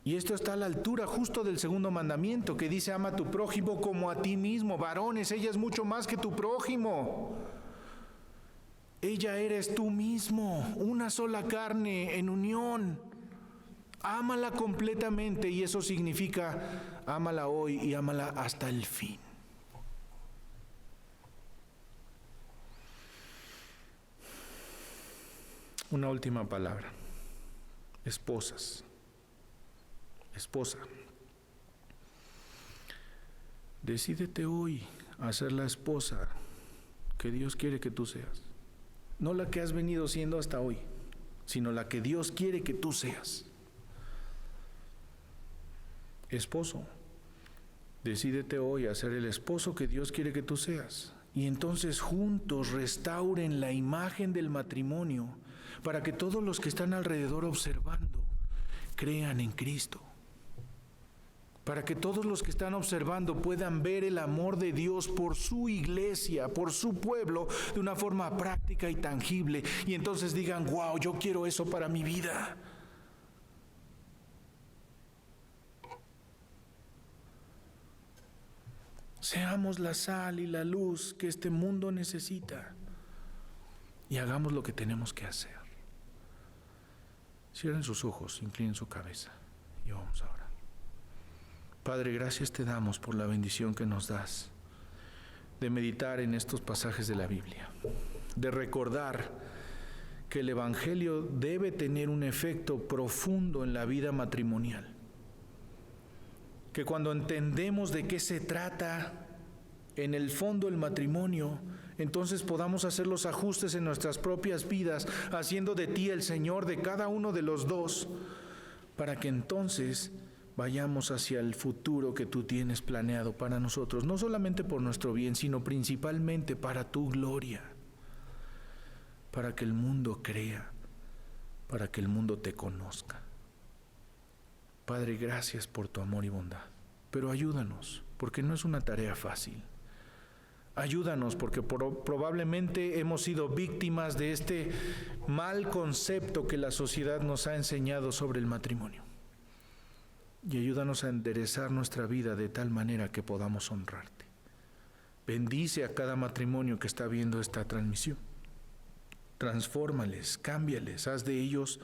Y esto está a la altura justo del segundo mandamiento que dice, ama a tu prójimo como a ti mismo. Varones, ella es mucho más que tu prójimo. Ella eres tú mismo, una sola carne en unión. Ámala completamente y eso significa ámala hoy y ámala hasta el fin. Una última palabra. Esposas. Esposa. Decídete hoy a ser la esposa que Dios quiere que tú seas. No la que has venido siendo hasta hoy, sino la que Dios quiere que tú seas. Esposo, decídete hoy a ser el esposo que Dios quiere que tú seas. Y entonces juntos restauren la imagen del matrimonio para que todos los que están alrededor observando crean en Cristo. Para que todos los que están observando puedan ver el amor de Dios por su iglesia, por su pueblo, de una forma práctica y tangible. Y entonces digan, wow, yo quiero eso para mi vida. Seamos la sal y la luz que este mundo necesita y hagamos lo que tenemos que hacer. Cierren sus ojos, inclinen su cabeza y vamos a orar. Padre, gracias te damos por la bendición que nos das de meditar en estos pasajes de la Biblia, de recordar que el Evangelio debe tener un efecto profundo en la vida matrimonial. Que cuando entendemos de qué se trata en el fondo el matrimonio, entonces podamos hacer los ajustes en nuestras propias vidas, haciendo de ti el Señor de cada uno de los dos, para que entonces vayamos hacia el futuro que tú tienes planeado para nosotros, no solamente por nuestro bien, sino principalmente para tu gloria, para que el mundo crea, para que el mundo te conozca. Padre, gracias por tu amor y bondad, pero ayúdanos, porque no es una tarea fácil. Ayúdanos, porque probablemente hemos sido víctimas de este mal concepto que la sociedad nos ha enseñado sobre el matrimonio. Y ayúdanos a enderezar nuestra vida de tal manera que podamos honrarte. Bendice a cada matrimonio que está viendo esta transmisión. Transfórmales, cámbiales, haz de ellos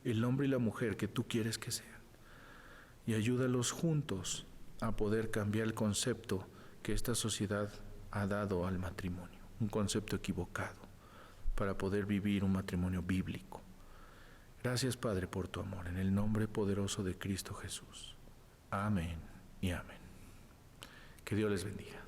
el hombre y la mujer que tú quieres que sean. Y ayúdalos juntos a poder cambiar el concepto que esta sociedad ha dado al matrimonio, un concepto equivocado, para poder vivir un matrimonio bíblico. Gracias, Padre, por tu amor, en el nombre poderoso de Cristo Jesús. Amén y amén. Que Dios les bendiga.